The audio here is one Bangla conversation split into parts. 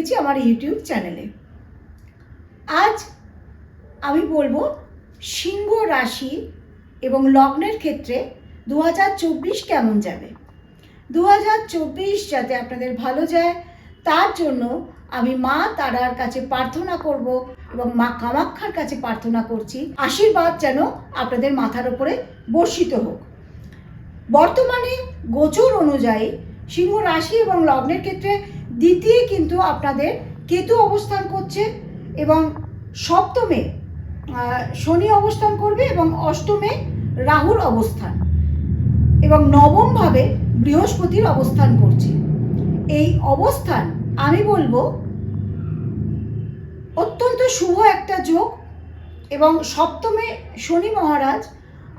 দিয়েছি আমার ইউটিউব চ্যানেলে। আজ আমি বলবো সিংহ রাশি এবং লগ্নের ক্ষেত্রে 2024 কেমন যাবে। 2024 যাতে আপনাদের ভালো যায় তার জন্য আমি মা তারার কাছে প্রার্থনা করব এবং মা কামাক্ষার কাছে প্রার্থনা করছি আশীর্বাদ যেন আপনাদের মাথার উপরে বর্ষিত হোক। বর্তমানে গোচর অনুযায়ী সিংহ রাশি এবং লগ্নের ক্ষেত্রে দ্বিতীয় কিন্তু আপনাদের কেতু অবস্থান করছে এবং সপ্তমে শনি অবস্থান করবে এবং অষ্টমে রাহুর অবস্থান এবং নবমভাবে বৃহস্পতির অবস্থান করছে। এই অবস্থান আমি বলবো অত্যন্ত শুভ একটা যোগ এবং সপ্তমে শনি মহারাজ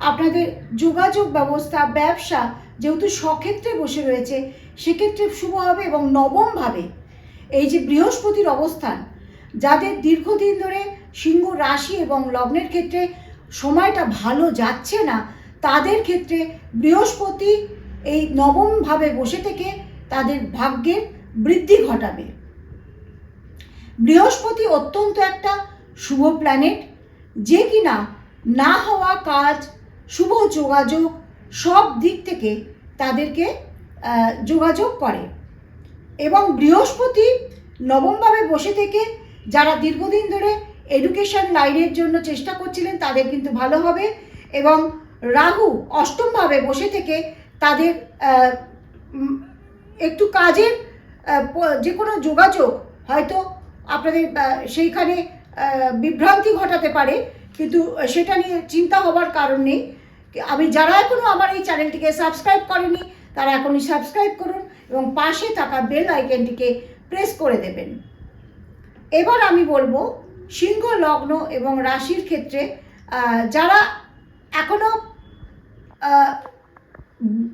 আপনাদের যোগাযোগ ব্যবস্থা ব্যবসা যেহেতু স্বক্ষেত্রে বসে রয়েছে সেক্ষেত্রে শুভ হবে এবং নবমভাবে এই যে বৃহস্পতির অবস্থান যাদের দীর্ঘদিন ধরে সিংহ রাশি এবং লগ্নের ক্ষেত্রে সময়টা ভালো যাচ্ছে না তাদের ক্ষেত্রে বৃহস্পতি এই নবমভাবে বসে থেকে তাদের ভাগ্যের বৃদ্ধি ঘটাবে। বৃহস্পতি অত্যন্ত একটা শুভ প্ল্যানেট যে কিনা না হওয়া কাজ শুভ যোগাযোগ সব দিক থেকে তাদেরকে যোগাযোগ করে এবং বৃহস্পতি নবমভাবে বসে থেকে যারা দীর্ঘদিন ধরে এডুকেশন লাইনের জন্য চেষ্টা করছিলেন তাদের কিন্তু ভালো হবে এবং রাহু অষ্টমভাবে বসে থেকে তাদের একটু কাজের যে কোনো যোগাযোগ হয়তো আপনাদের সেইখানে বিভ্রান্তি ঘটাতে পারে, কিন্তু সেটা নিয়ে চিন্তা হওয়ার কারণ নেই। আমি যারা এখনও আমার এই চ্যানেলটিকে সাবস্ক্রাইব করেনি তারা এখনই সাবস্ক্রাইব করুন এবং পাশে থাকা বেল আইকনটিকে প্রেস করে দেবেন। এবার আমি বলবো সিংহ লগ্ন এবং রাশির ক্ষেত্রে যারা এখনও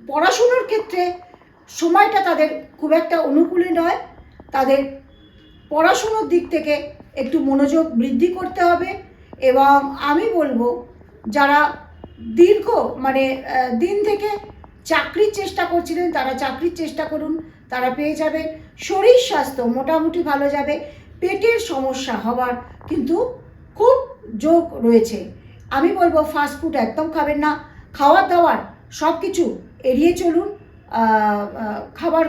পড়াশুনোর ক্ষেত্রে সময়টা তাদের খুব একটা অনুকূলে নয়, তাদের পড়াশুনোর দিক থেকে একটু মনোযোগ বৃদ্ধি করতে হবে এবং আমি বলবো যারা দীর্ঘ দিন থেকে চাকরির চেষ্টা করছিলেন তারা চাকরির চেষ্টা করুন, তারা পেয়ে যাবেন। শরীর স্বাস্থ্য মোটামুটি ভালো যাবে, পেটের সমস্যা হওয়ার কিন্তু খুব যোগ রয়েছে। আমি বলবো ফাস্টফুড একদম খাবেন না, খাওয়ার দাওয়ার সব কিছু এড়িয়ে চলুন, খাবার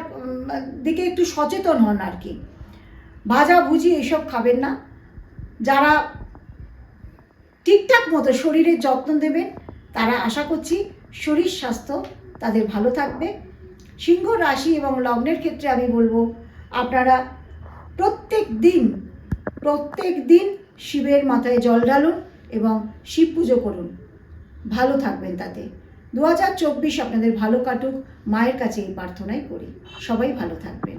দিকে একটু সচেতন হন আর কি, ভাজা ভুজি এইসব খাবেন না। যারা ঠিকঠাক মতো শরীরের যত্ন দেবেন তারা আশা করছি শরীর স্বাস্থ্য তাদের ভালো থাকবে। সিংহ রাশি এবং লগ্নের ক্ষেত্রে আমি বলবো আপনারা প্রত্যেক দিন শিবের মাথায় জল ঢালুন এবং শিব পুজো করুন, ভালো থাকবেন তাতে। 2024 আপনাদের ভালো কাটুক, মায়ের কাছে এই প্রার্থনাই করি। সবাই ভালো থাকবেন।